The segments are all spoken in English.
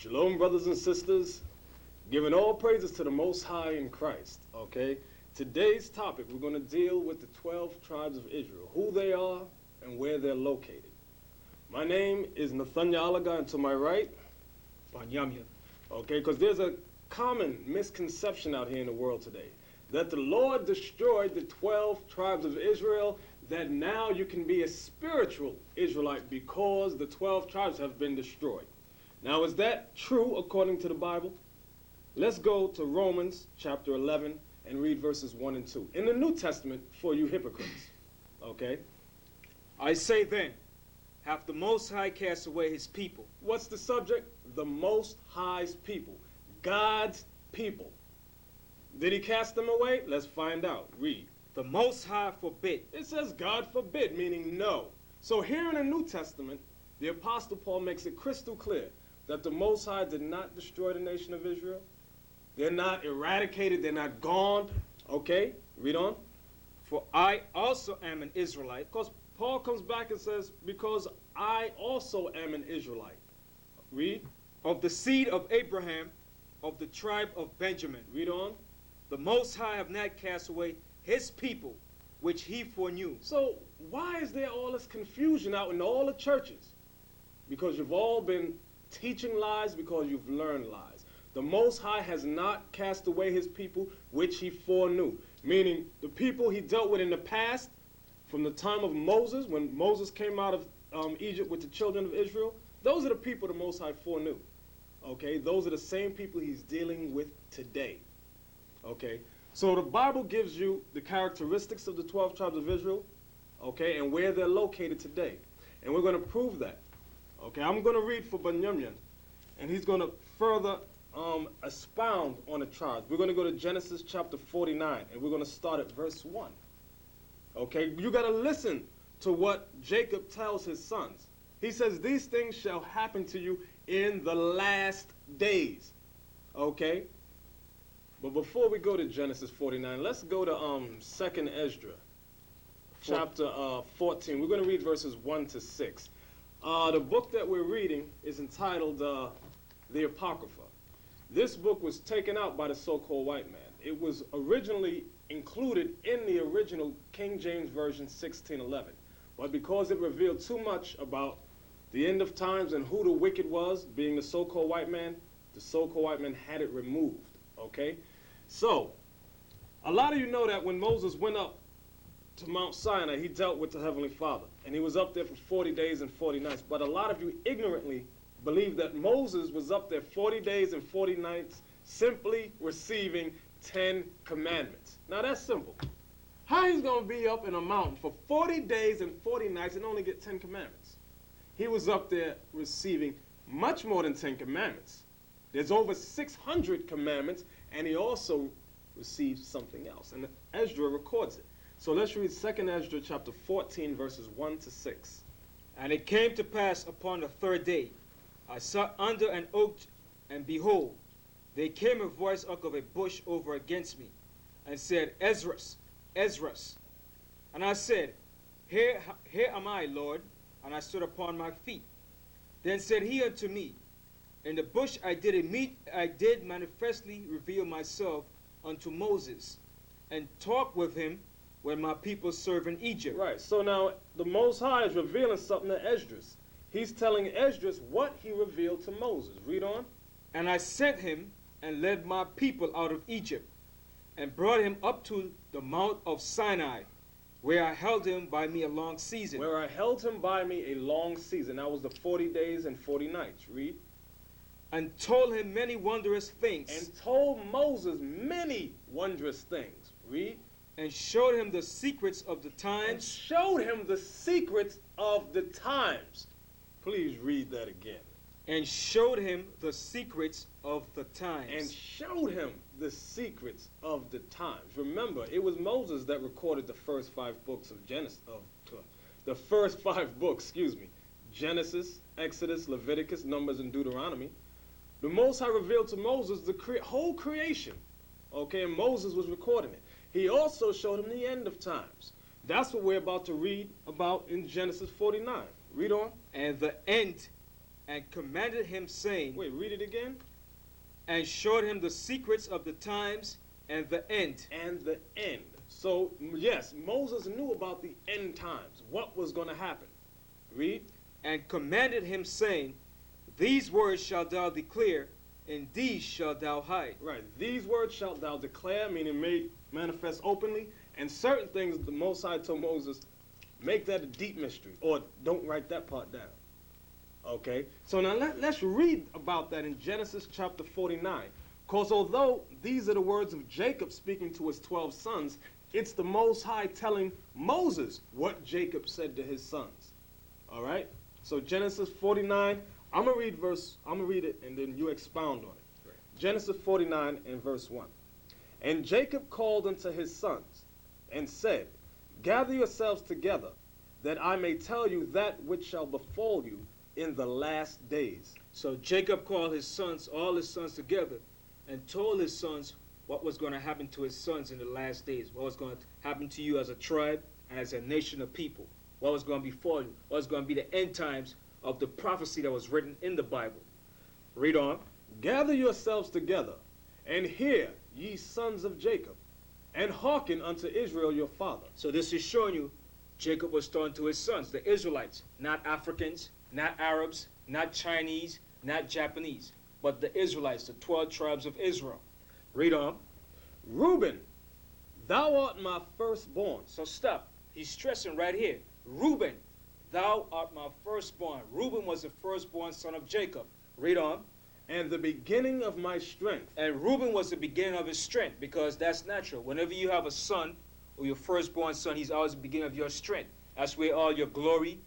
Shalom, brothers and sisters. Giving all praises to the Most High in Christ, okay? Today's topic, we're going to deal with the 12 tribes of Israel, who they are and where they're located. My name is Nathaniel Alaga, and to my right, Banyamya. okay, because there's a common misconception out here in the world today that the Lord destroyed the 12 tribes of Israel, that now you can be a spiritual Israelite because the 12 tribes have been destroyed. Now, is that true according to the Bible? Let's go to Romans chapter 11 and read verses 1 and 2. In the New Testament, for you hypocrites, okay? I say then, hath the Most High cast away his people? What's the subject? The Most High's people, God's people. Did he cast them away? Let's find out. Read. The Most High forbid. It says God forbid, meaning no. So here in the New Testament, the Apostle Paul makes it crystal clear that the Most High did not destroy the nation of Israel. They're not eradicated. They're not gone. Okay, read on. For I also am an Israelite. Because Paul comes back and says, because I also am an Israelite. Read. Of the seed of Abraham, of the tribe of Benjamin. Read on. The Most High have not cast away his people, which he foreknew. So why is there all this confusion out in all the churches? Because you've all been teaching lies, because you've learned lies. The Most High has not cast away his people, which he foreknew. Meaning, the people he dealt with in the past, from the time of Moses, when Moses came out of Egypt with the children of Israel, those are the people the Most High foreknew. Okay, those are the same people he's dealing with today. Okay, so the Bible gives you the characteristics of the 12 tribes of Israel, okay, and where they're located today. And we're going to prove that. Okay, I'm going to read for Benjamin, and he's going to further expound on the tribes. We're going to go to Genesis chapter 49, and we're going to start at verse 1. Okay, you got to listen to what Jacob tells his sons. He says, these things shall happen to you in the last days. Okay? But before we go to Genesis 49, let's go to 2nd Esdra, chapter 14. We're going to read verses 1 to 6. The book that we're reading is entitled The Apocrypha. This book was taken out by the so-called white man. It was originally included in the original King James Version 1611. But because it revealed too much about the end of times and who the wicked was, being the so-called white man, the so-called white man had it removed. Okay? So, a lot of you know that when Moses went up to Mount Sinai, he dealt with the Heavenly Father. And he was up there for 40 days and 40 nights. But a lot of you ignorantly believe that Moses was up there 40 days and 40 nights simply receiving 10 commandments. Now that's simple. How he's going to be up in a mountain for 40 days and 40 nights and only get 10 commandments? He was up there receiving much more than 10 commandments. There's over 600 commandments, and he also received something else. And Esdra records it. So let's read 2nd Esdra chapter 14, verses 1 to 6. And it came to pass upon the third day, I sat under an oak, and behold, there came a voice out of a bush over against me, and said, Esdras, Esdras. And I said, Here am I, Lord. And I stood upon my feet. Then said he unto me, In the bush I did manifestly reveal myself unto Moses, and talk with him when my people serve in Egypt. Right, so now the Most High is revealing something to Esdras. He's telling Esdras what he revealed to Moses. Read on. And I sent him and led my people out of Egypt, and brought him up to the Mount of Sinai, where I held him by me a long season. Where I held him by me a long season. That was the 40 days and 40 nights. Read. And told him many wondrous things. And told Moses many wondrous things. Read. And showed him the secrets of the times. And showed him the secrets of the times. Please read that again. And showed him the secrets of the times. And showed him the secrets of the times. Remember, it was Moses that recorded the first 5 books of Genesis. The first 5 books, excuse me. Genesis, Exodus, Leviticus, Numbers, and Deuteronomy. The Most High revealed to Moses the whole creation. Okay, and Moses was recording it. He also showed him the end of times. That's what we're about to read about in Genesis 49. Read on. And the end and commanded him, saying, Wait, read it again. and showed him the secrets of the times and the end. And the end. So, yes, Moses knew about the end times, what was going to happen. Read. And commanded him, saying, these words shalt thou declare, and these shalt thou hide. Right. These words shalt thou declare, meaning made manifest openly, and certain things the Most High told Moses, make that a deep mystery, or don't write that part down. Okay? So now let's read about that in Genesis chapter 49. Because although these are the words of Jacob speaking to his 12 sons, it's the Most High telling Moses what Jacob said to his sons. All right? So Genesis 49, I'm going to read it and then you expound on it. Right. Genesis 49 and verse 1. And Jacob called unto his sons and said, gather yourselves together, that I may tell you that which shall befall you in the last days. So Jacob called his sons, all his sons together, and told his sons what was going to happen to his sons in the last days, what was going to happen to you as a tribe and as a nation of people, what was going to befall you, what was going to be the end times of the prophecy that was written in the Bible. Read on. Gather yourselves together, and hear, ye sons of Jacob, and hearken unto Israel your father. So this is showing you Jacob was talking to his sons, the Israelites, not Africans, not Arabs, not Chinese, not Japanese, but the Israelites, the 12 tribes of Israel. Read on. Reuben, thou art my firstborn. So stop. He's stressing right here. Reuben, thou art my firstborn. Reuben was the firstborn son of Jacob. Read on. And the beginning of my strength. And Reuben was the beginning of his strength, because that's natural. Whenever you have a son or your firstborn son, he's always the beginning of your strength. That's where all your glory,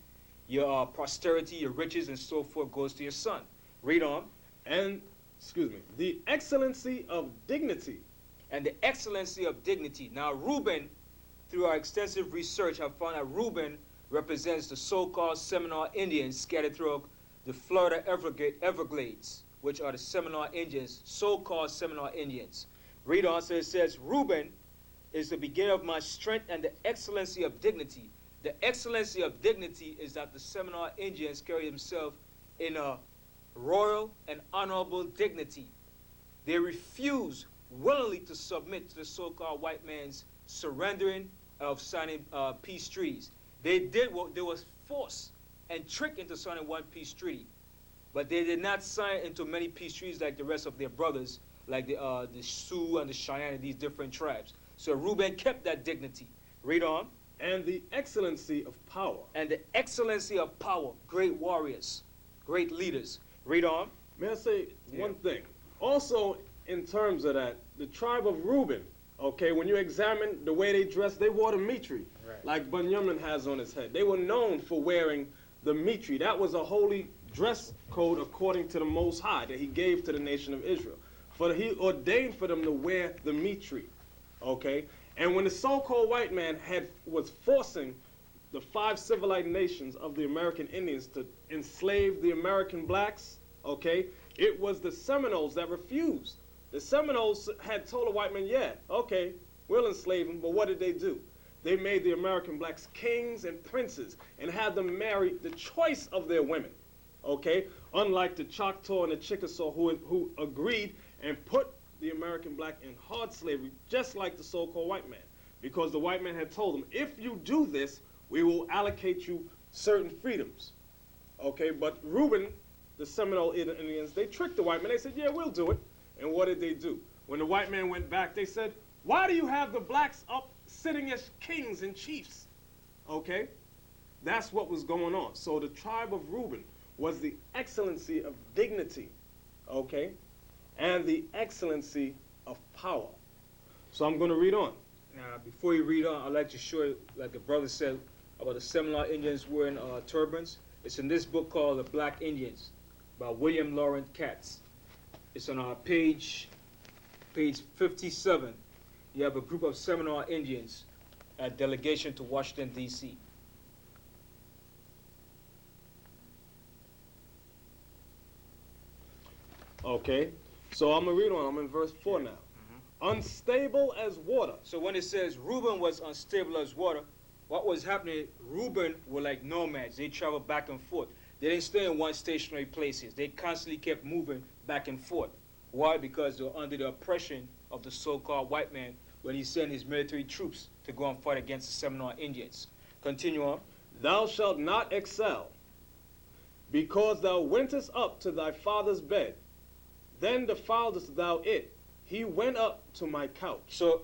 your prosperity, your riches, and so forth goes to your son. Read on. And, the excellency of dignity. And the excellency of dignity. Now, Reuben, through our extensive research, have found that Reuben represents the so-called Seminole Indians scattered throughout the Florida Everglades, which are the Seminole Indians, so-called Seminole Indians. Read on. So it says, Reuben is the beginning of my strength and the excellency of dignity. The excellency of dignity is that the Seminole Indians carry themselves in a royal and honorable dignity. They refuse willingly to submit to the so-called white man's surrendering of signing peace treaties. They did what they was forced and tricked into signing one peace treaty, but they did not sign into many peace treaties like the rest of their brothers, like the Sioux and the Cheyenne and these different tribes. So Reuben kept that dignity. Read on. And the excellency of power. And the excellency of power. Great warriors, great leaders. Read on. May I say one thing? Also, in terms of that, the tribe of Reuben, okay, when you examine the way they dressed, they wore the mitri, like Bunyamin has on his head. They were known for wearing the mitri. That was a holy dress code according to the Most High that he gave to the nation of Israel. He ordained for them to wear the mitri, okay? And when the so-called white man was forcing the 5 civilized nations of the American Indians to enslave the American blacks, okay, it was the Seminoles that refused. The Seminoles had told the white man, yeah, okay, we'll enslave them, but what did they do? They made the American blacks kings and princes and had them marry the choice of their women, okay? Unlike the Choctaw and the Chickasaw who agreed and put the American black in hard slavery, just like the so-called white man, because the white man had told them, if you do this, we will allocate you certain freedoms, okay? But Reuben, the Seminole Indians, they tricked the white man. They said, yeah, we'll do it. And what did they do? When the white man went back, they said, why do you have the blacks up sitting as kings and chiefs? Okay? That's what was going on. So the tribe of Reuben was the excellency of dignity, okay? And the excellency of power. So I'm going to read on. Now, before you read on, I'd like to show you, like the brother said, about the Seminole Indians wearing turbans. It's in this book called The Black Indians by William Lawrence Katz. It's on page 57. You have a group of Seminole Indians at delegation to Washington, D.C. Okay, so I'm going to read on. I'm in verse 4 now. Unstable as water. So when it says Reuben was unstable as water, what was happening, Reuben were like nomads. They traveled back and forth. They didn't stay in one stationary places. They constantly kept moving back and forth. Why? Because they were under the oppression of the so-called white man when he sent his military troops to go and fight against the Seminole Indians. Continue on. Thou shalt not excel, because thou wentest up to thy father's bed. Then defiledst thou it. He went up to my couch. So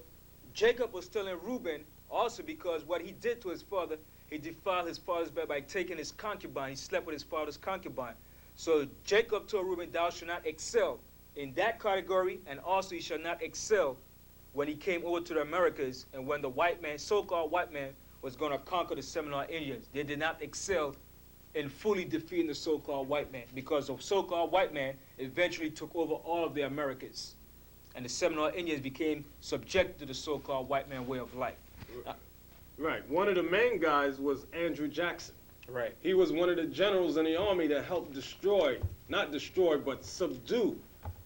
Jacob was telling Reuben also because what he did to his father, he defiled his father's bed by taking his concubine. He slept with his father's concubine. So Jacob told Reuben, thou shalt not excel in that category, and also he shall not excel when he came over to the Americas and when the white man, so-called white man, was going to conquer the Seminole Indians. They did not excel in fully defeating the so-called white man, because the so-called white man eventually took over all of the Americas. And the Seminole Indians became subject to the so-called white man way of life. Right. One of the main guys was Andrew Jackson. Right. He was one of the generals in the army that helped not destroy, but subdue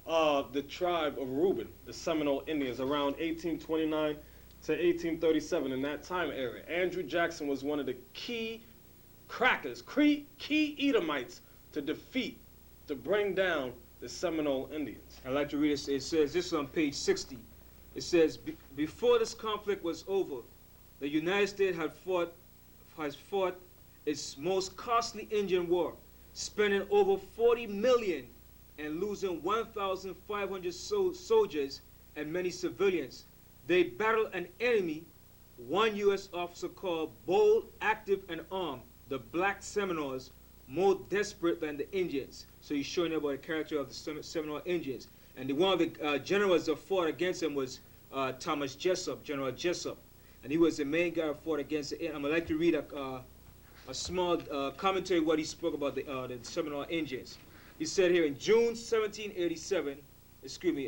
the tribe of Reuben, the Seminole Indians, around 1829 to 1837, in that time area. Andrew Jackson was one of the key crackers, key Edomites to bring down the Seminole Indians. I'd like to read it. It says, this is on page 60. It says, before this conflict was over, the United States has fought its most costly Indian war, spending over $40 million and losing 1,500 soldiers and many civilians. They battled an enemy, one U.S. officer called bold, active, and armed, the black Seminoles, more desperate than the Indians. So he's showing about the character of the Seminole Indians. And one of the generals that fought against him was Thomas Jessup, General Jessup. And he was the main guy who fought against the Indians. I'm going to like to read a small commentary what he spoke about the Seminole Indians. He said here in June 1787,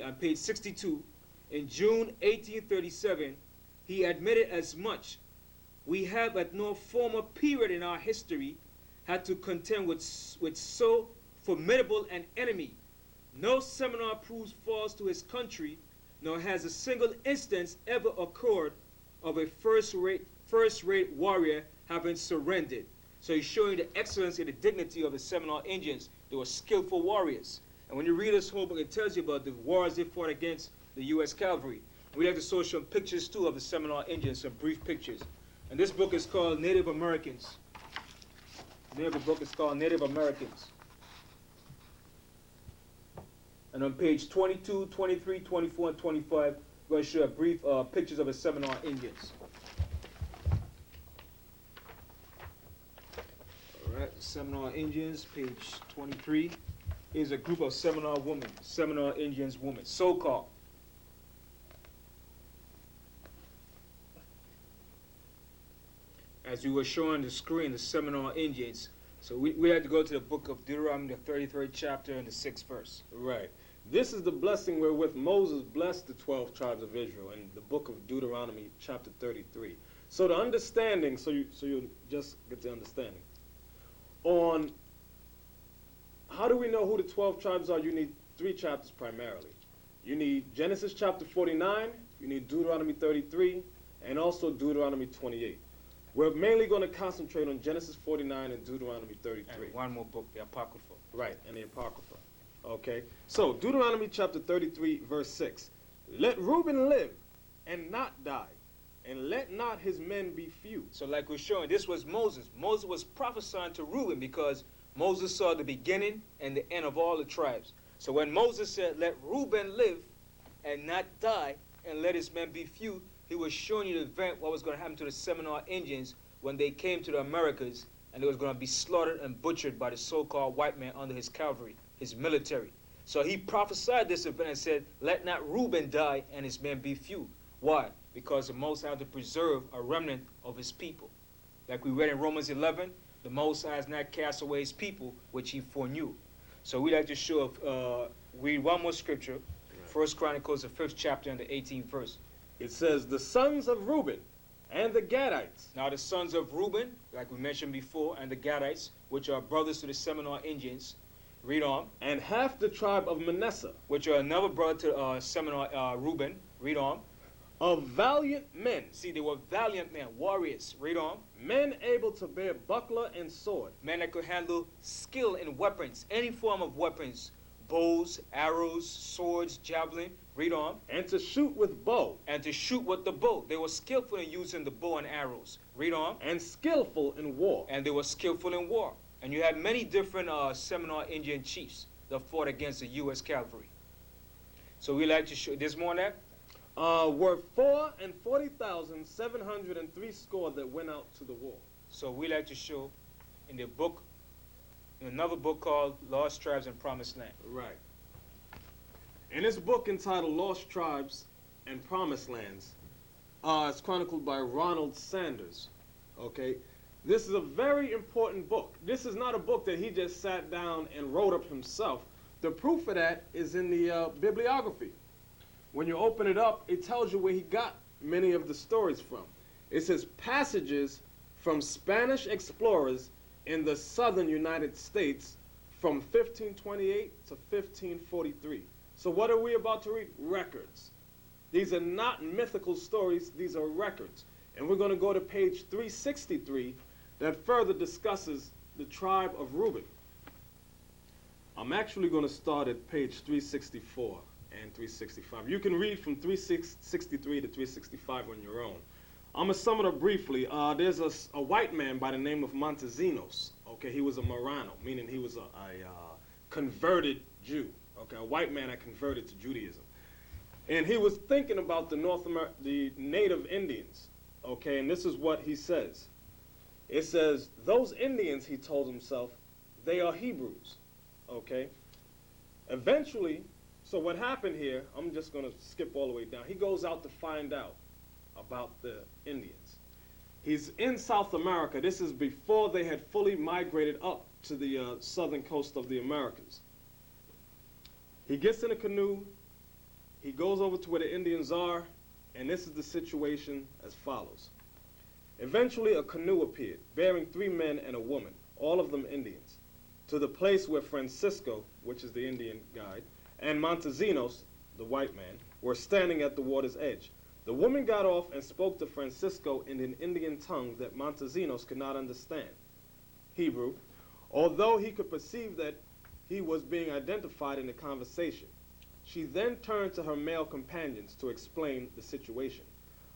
on page 62, in June 1837, he admitted as much. We have at no former period in our history had to contend with so formidable an enemy. No Seminole proves false to his country, nor has a single instance ever occurred of a first-rate warrior having surrendered. So he's showing the excellence and the dignity of the Seminole Indians. They were skillful warriors. And when you read this whole book, it tells you about the wars they fought against the U.S. cavalry. We like to show some pictures, too, of the Seminole Indians, some brief pictures. And this book is called Native Americans. The name of the book is called Native Americans. And on page 22, 23, 24, and 25, we're going to show brief pictures of the Seminole Indians. All right, Seminole Indians, page 23. Here's a group of Seminole women, Seminole Indians women, so-called. As we were showing the screen, the Seminole Indians. So we had to go to the book of Deuteronomy, the 33rd chapter and the 6th verse. Right. This is the blessing wherewith Moses blessed the 12 tribes of Israel in the book of Deuteronomy, chapter 33. So the understanding, so you just get the understanding. On how do we know who the 12 tribes are? You need 3 chapters primarily. You need Genesis chapter 49, you need Deuteronomy 33, and also Deuteronomy 28. We're mainly going to concentrate on Genesis 49 and Deuteronomy 33. And one more book, the Apocrypha. Right, and the Apocrypha. Okay, so Deuteronomy chapter 33, verse 6. Let Reuben live and not die, and let not his men be few. So like we're showing, this was Moses. Moses was prophesying to Reuben because Moses saw the beginning and the end of all the tribes. So when Moses said, let Reuben live and not die, and let his men be few, he was showing you the event, what was going to happen to the Seminole Indians when they came to the Americas, and they was going to be slaughtered and butchered by the so-called white man under his cavalry, his military. So he prophesied this event and said, let not Reuben die and his men be few. Why? Because the Most High had to preserve a remnant of his people. Like we read in Romans 11, the Most High has not cast away his people, which he foreknew. So we like to show, read one more scripture, 1 Chronicles, the 5th chapter and the 18th verse. It says, the sons of Reuben and the Gadites. Now the sons of Reuben, like we mentioned before, and the Gadites, which are brothers to the Seminole Indians. Read on. And half the tribe of Manasseh, which are another brother to Seminole Reuben. Read on. of valiant men, See, they were valiant men, warriors. Read on. men able to bear buckler and sword, Men that could handle skill in weapons, any form of weapons, bows, arrows, swords, javelin. Read on. and to shoot with bow, And to shoot with the bow. They were skillful in using the bow and arrows. Read on. and skillful in war. And they were skillful in war. And you had many different Seminole Indian chiefs that fought against the U.S. cavalry. So we like to show, there's more on that? Were 440,703 score that went out to the war. So we like to show in the book, in another book called Lost Tribes and Promised Land. Right. In this book entitled Lost Tribes and Promised Lands, it's chronicled by Ronald Sanders. Okay? This is a very important book. This is not a book that he just sat down and wrote up himself. The proof of that is in the bibliography. When you open it up, it tells you where he got many of the stories from. It says passages from Spanish explorers in the southern United States from 1528 to 1543. So what are we about to read? Records. These are not mythical stories, these are records. And we're going to go to page 363 that further discusses the tribe of Reuben. I'm actually going to start at page 364 and 365. You can read from 363 to 365 on your own. I'm going to sum it up briefly. There's a white man by the name of Montesinos. Okay, he was a Marrano, meaning he was a converted Jew. Okay, a white man that converted to Judaism. And he was thinking about the native Indians. Okay, and this is what he says. It says, those Indians, he told himself, they are Hebrews. Okay? Eventually, so what happened here, I'm just going to skip all the way down. He goes out to find out about the Indians. He's in South America. This is before they had fully migrated up to the southern coast of the Americas. He gets in a canoe. He goes over to where the Indians are, and this is the situation as follows. Eventually, a canoe appeared, bearing 3 men and a woman, all of them Indians, to the place where Francisco, which is the Indian guide, and Montesinos, the white man, were standing at the water's edge. The woman got off and spoke to Francisco in an Indian tongue that Montesinos could not understand, Hebrew, although he could perceive that he was being identified in the conversation. She then turned to her male companions to explain the situation.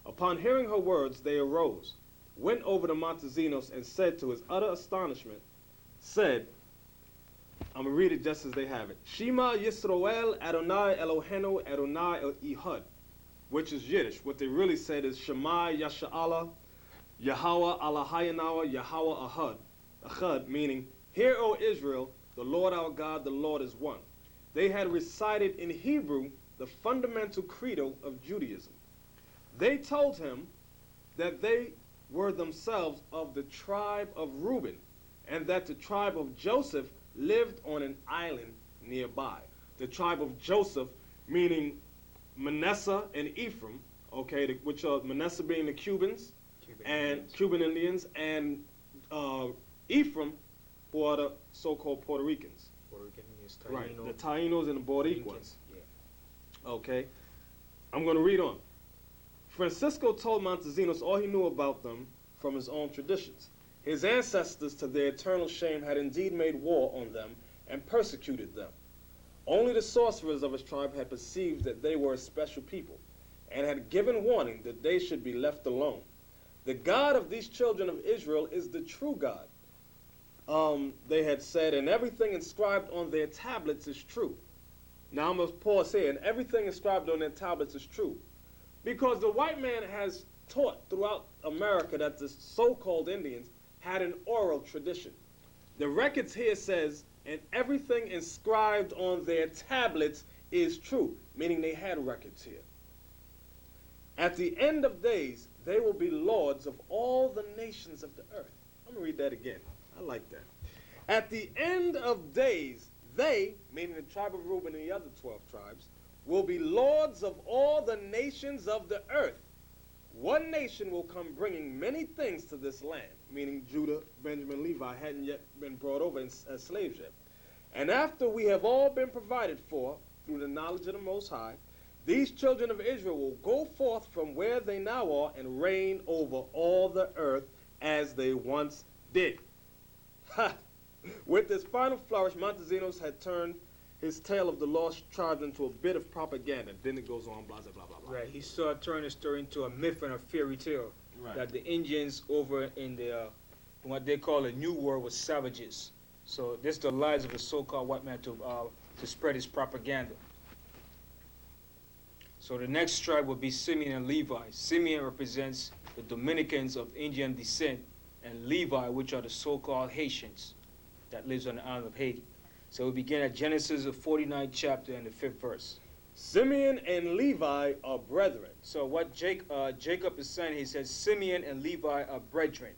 Upon hearing her words, they arose, went over to Montesinos, and said, to his utter astonishment, I'm going to read it just as they have it. Shema Yisroel Adonai Eloheinu Adonai Ehud, which is Yiddish. What they really said is Shema Yasha'Allah Yahweh Allahayanawa Yahweh Ahad, meaning, Hear, O Israel, the Lord our God, the Lord is one. They had recited in Hebrew the fundamental credo of Judaism. They told him that they were themselves of the tribe of Reuben, and that the tribe of Joseph lived on an island nearby. The tribe of Joseph, meaning Manasseh and Ephraim, okay, which are Manasseh being the Cubans, Cuban Indians, and Ephraim, who are the so-called Puerto Ricans. Puerto Rican Indians, Taino, Right, the Tainos and the Boricuas. Yeah. Okay, I'm going to read on. Francisco told Montesinos all he knew about them from his own traditions. His ancestors, to their eternal shame, had indeed made war on them and persecuted them. Only the sorcerers of his tribe had perceived that they were a special people, and had given warning that they should be left alone. The God of these children of Israel is the true God, they had said, and everything inscribed on their tablets is true. Now I'm going to pause here, and everything inscribed on their tablets is true. Because the white man has taught throughout America that the so-called Indians had an oral tradition. The records here says, and everything inscribed on their tablets is true, meaning they had records here. At the end of days, they will be lords of all the nations of the earth. I'm going to read that again. I like that. At the end of days, they, meaning the tribe of Reuben and the other 12 tribes, will be lords of all the nations of the earth. One nation will come bringing many things to this land, meaning Judah, Benjamin, Levi hadn't yet been brought over as slaves yet. And after we have all been provided for through the knowledge of the Most High, These children of Israel will go forth from where they now are and reign over all the earth as they once did. Ha! With this final flourish, Montesinos had turned his tale of the lost tribes into a bit of propaganda. Then it goes on, blah, blah, blah, blah. Right. He started turning the story into a myth and a fairy tale. Right. That the Indians over in the what they call the New World was savages. So this is the lies of the so-called white man to spread his propaganda. So the next tribe will be Simeon and Levi. Simeon represents the Dominicans of Indian descent, and Levi, which are the so-called Haitians that lives on the island of Haiti. So we begin at Genesis, the 49th chapter and the 5th verse. Simeon and Levi are brethren. So what Jacob is saying, he says Simeon and Levi are brethren.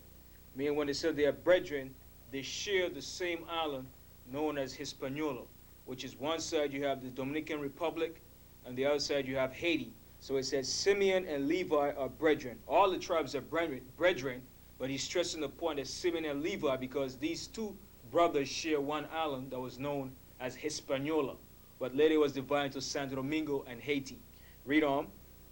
Meaning when they say they are brethren, they share the same island known as Hispaniola, which is one side you have the Dominican Republic, and the other side you have Haiti. So it says Simeon and Levi are brethren. All the tribes are brethren, but he's stressing the point that Simeon and Levi, because these two brothers share one island that was known as Hispaniola, but later was divided into Santo Domingo and Haiti. Read on.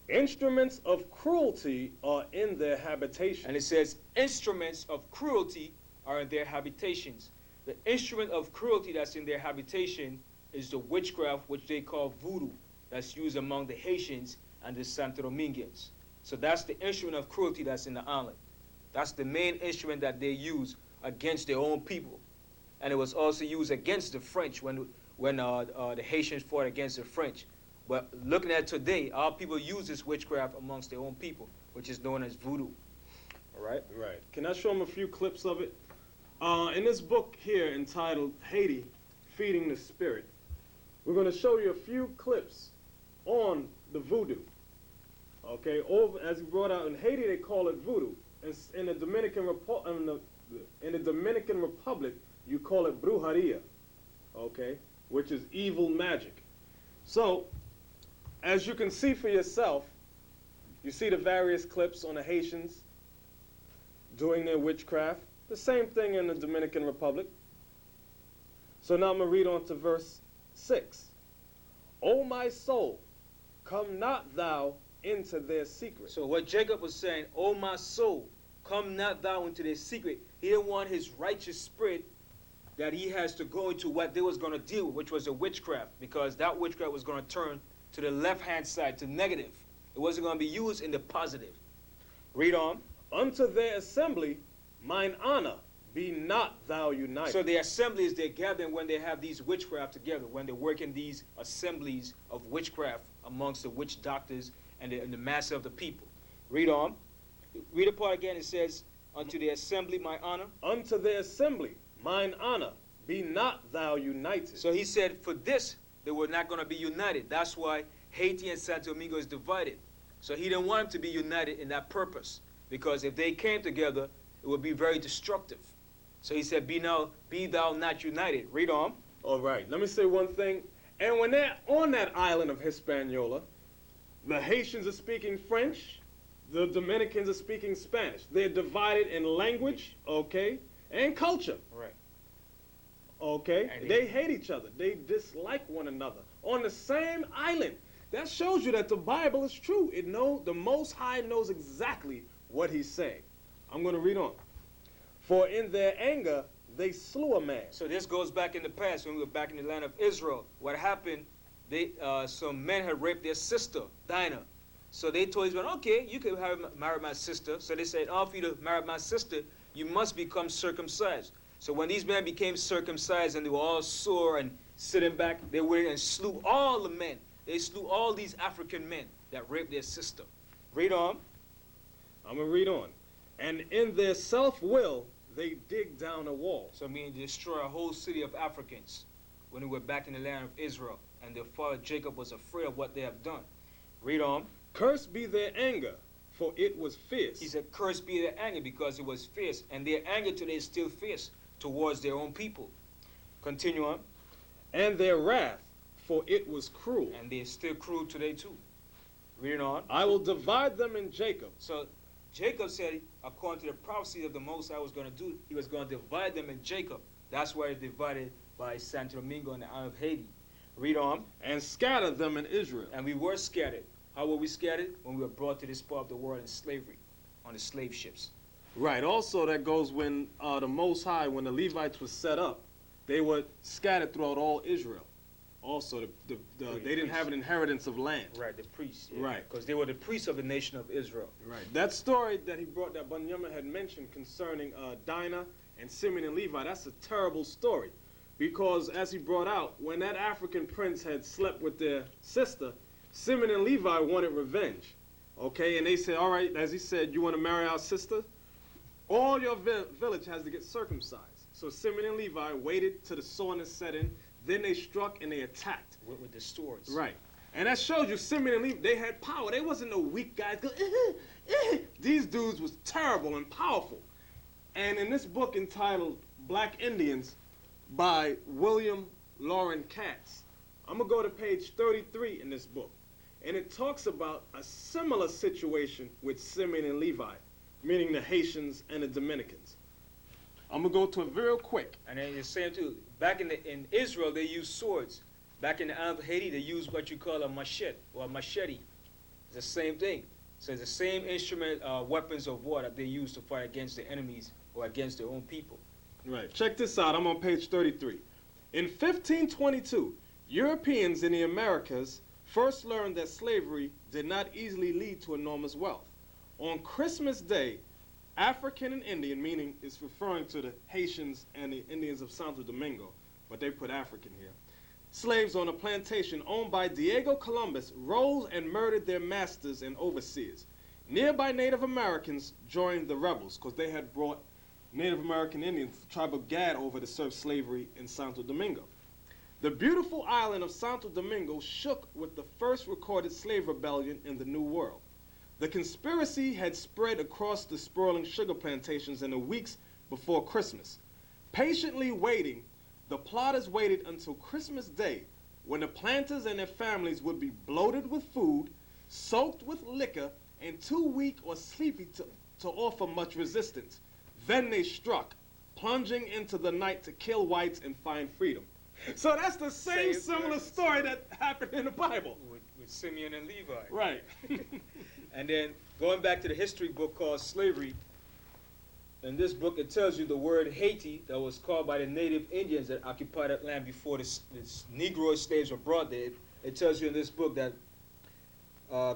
Instruments of cruelty are in their habitation. And it says instruments of cruelty are in their habitations. The instrument of cruelty that's in their habitation is the witchcraft, which they call voodoo, that's used among the Haitians and the Santo Domingans. So that's the instrument of cruelty that's in the island. That's the main instrument that they use against their own people. And it was also used against the French when the Haitians fought against the French. But looking at today, our people use this witchcraft amongst their own people, which is known as voodoo. All right? Right. Can I show them a few clips of it? In this book here entitled Haiti, Feeding the Spirit, we're going to show you a few clips on the voodoo. Okay? As we brought out in Haiti, they call it voodoo. In the Dominican Republic, you call it brujeria. Okay? Which is evil magic. So, as you can see for yourself, you see the various clips on the Haitians doing their witchcraft. The same thing in the Dominican Republic. So now I'm going to read on to verse 6. O my soul, come not thou into their secret. So what Jacob was saying, O my soul, come not thou into their secret. He didn't want his righteous spirit that he has to go into what they was going to deal with, which was a witchcraft, because that witchcraft was going to turn to the left-hand side, to negative. It wasn't going to be used in the positive. Read on. Unto their assembly, mine honor, be not thou united. So the assemblies, they're gathering when they have these witchcraft together, when they work in these assemblies of witchcraft amongst the witch doctors and the mass of the people. Read on. Read the part again. It says, unto the assembly, my honor. Unto their assembly, mine honor, be not thou united. So he said, for this, they were not going to be united. That's why Haiti and Santo Domingo is divided. So he didn't want them to be united in that purpose, because if they came together, it would be very destructive. So he said, be thou not united. Read on. All right, let me say one thing. And when they're on that island of Hispaniola, the Haitians are speaking French, the Dominicans are speaking Spanish. They're divided in language, okay, and culture. Right. Okay? And they hate each other. They dislike one another on the same island. That shows you that the Bible is true. The Most High knows exactly what he's saying. I'm going to read on. For in their anger, they slew a man. So this goes back in the past when we were back in the land of Israel. What happened, some men had raped their sister, Dinah. So they told Israel, okay, you can marry my sister. So they said, oh, for you to marry my sister, you must become circumcised. So when these men became circumcised and they were all sore and sitting back, they went and slew all the men. They slew all these African men that raped their sister. Read on. I'm going to read on. And in their self-will, they dig down a wall. So meaning destroy a whole city of Africans when they were back in the land of Israel. And their father Jacob was afraid of what they have done. Read on. Cursed be their anger, for it was fierce. He said, cursed be their anger because it was fierce. And their anger today is still fierce towards their own people. Continue on. And their wrath, for it was cruel. And they're still cruel today too. Reading on. I will divide them in Jacob. So Jacob said, according to the prophecy of the Most High was going to do, he was going to divide them in Jacob. That's why they're divided by Santo Domingo and the island of Haiti. Read on. And scatter them in Israel. And we were scattered. How were we scattered? When we were brought to this part of the world in slavery, on the slave ships. Right. Also, that goes when the Most High, when the Levites were set up, they were scattered throughout all Israel. Also, they didn't have an inheritance of land. Right, the priests. Yeah, right. Because they were the priests of the nation of Israel. Right. That story that he brought, that Bunyama had mentioned concerning Dinah and Simeon and Levi, that's a terrible story. Because, as he brought out, when that African prince had slept with their sister, Simeon and Levi wanted revenge. Okay, and they said, all right, as he said, you want to marry our sister? All your village has to get circumcised. So Simeon and Levi waited till the soreness set in. Then they struck and they attacked. With the swords. Right. And that shows you Simeon and Levi, they had power. They wasn't no weak guys. These dudes was terrible and powerful. And in this book entitled Black Indians by William Lauren Katz, I'm going to go to page 33 in this book. And it talks about a similar situation with Simeon and Levi, meaning the Haitians and the Dominicans. I'm going to go to it real quick. And then it's saying too, back in Israel, they used swords. Back in the island of Haiti, they used what you call a machete or a machete. It's the same thing. So it's the same instrument, weapons of war that they use to fight against the enemies or against their own people. Right. Check this out. I'm on page 33. In 1522, Europeans in the Americas first learned that slavery did not easily lead to enormous wealth. On Christmas Day, African and Indian, meaning it's referring to the Haitians and the Indians of Santo Domingo, but they put African here. Slaves on a plantation owned by Diego Columbus rose and murdered their masters and overseers. Nearby Native Americans joined the rebels because they had brought Native American Indians, the tribe of Gad, over to serve slavery in Santo Domingo. The beautiful island of Santo Domingo shook with the first recorded slave rebellion in the New World. The conspiracy had spread across the sprawling sugar plantations in the weeks before Christmas. Patiently waiting, the plotters waited until Christmas Day, when the planters and their families would be bloated with food, soaked with liquor, and too weak or sleepy to offer much resistance. Then they struck, plunging into the night to kill whites and find freedom. So that's the same similar story that happened in the Bible. With Simeon and Levi. Right. And then going back to the history book called Slavery, in this book it tells you the word Haiti that was called by the native Indians that occupied that land before the Negro slaves were brought there. It tells you in this book that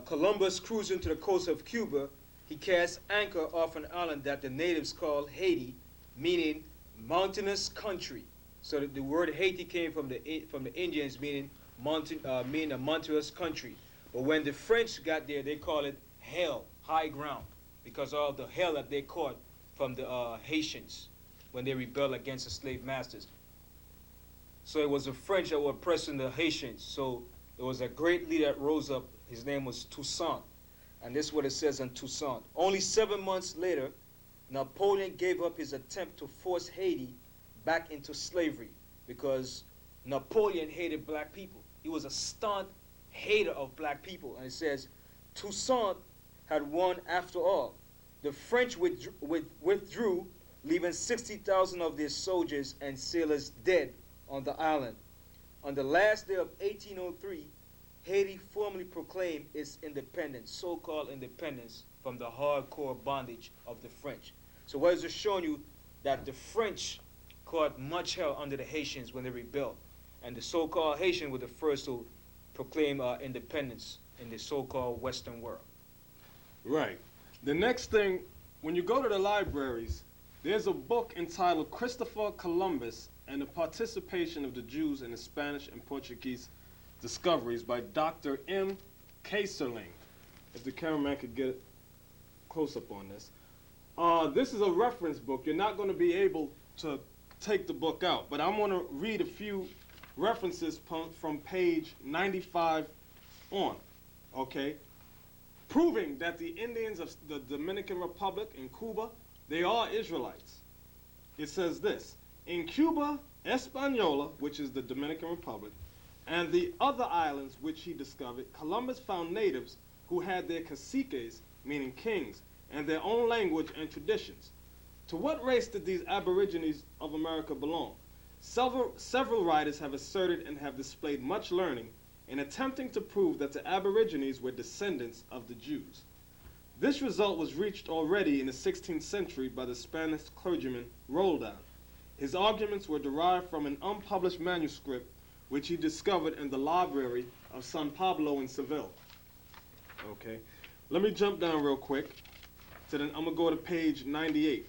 Columbus cruising to the coast of Cuba, he cast anchor off an island that the natives called Haiti, meaning mountainous country. So the word Haiti came from the Indians, meaning a mountainous country. But when the French got there, they called it hell, high ground, because of the hell that they caught from the Haitians when they rebelled against the slave masters. So it was the French that were oppressing the Haitians. So there was a great leader that rose up. His name was Toussaint. And this is what it says on Toussaint. Only 7 months later, Napoleon gave up his attempt to force Haiti back into slavery because Napoleon hated black people. He was a staunch hater of black people. And it says, Toussaint had won after all. The French withdrew, leaving 60,000 of their soldiers and sailors dead on the island. On the last day of 1803, Haiti formally proclaimed its independence, so-called independence, from the hardcore bondage of the French. So what is it showing you? That the French caught much hell under the Haitians when they rebelled. And the so-called Haitians were the first to proclaim independence in the so-called Western world. Right. The next thing, when you go to the libraries, there's a book entitled Christopher Columbus and the Participation of the Jews in the Spanish and Portuguese Discoveries by Dr. M. Kayserling. If the cameraman could get a close-up on this. This is a reference book. You're not going to be able to take the book out, but I'm going to read a few references from page 95 on, okay? Proving that the Indians of the Dominican Republic and Cuba, they are Israelites. It says this: in Cuba, Española, which is the Dominican Republic, and the other islands which he discovered, Columbus found natives who had their caciques, meaning kings, and their own language and traditions. To what race did these aborigines of America belong? Several writers have asserted and have displayed much learning in attempting to prove that the Aborigines were descendants of the Jews. This result was reached already in the 16th century by the Spanish clergyman Roldan. His arguments were derived from an unpublished manuscript which he discovered in the library of San Pablo in Seville. Okay, let me jump down real quick. I'm going to go to page 98.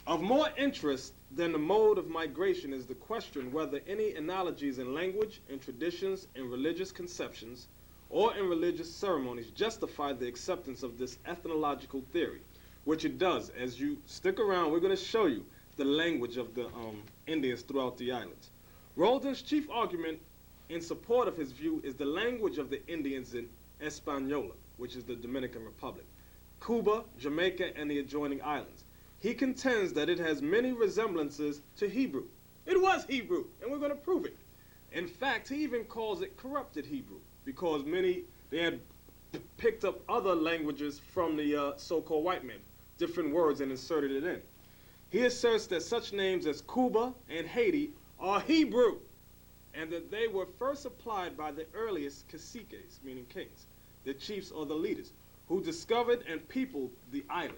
Of more interest than the mode of migration is the question whether any analogies in language, in traditions, in religious conceptions, or in religious ceremonies justify the acceptance of this ethnological theory, which it does. As you stick around, we're going to show you the language of the Indians throughout the islands. Roldan's chief argument in support of his view is the language of the Indians in Hispaniola, which is the Dominican Republic, Cuba, Jamaica, and the adjoining islands. He contends that it has many resemblances to Hebrew. It was Hebrew, and we're going to prove it. In fact, he even calls it corrupted Hebrew, because they had picked up other languages from the so-called white men, different words, and inserted it in. He asserts that such names as Cuba and Haiti are Hebrew, and that they were first applied by the earliest caciques, meaning kings, the chiefs or the leaders, who discovered and peopled the island.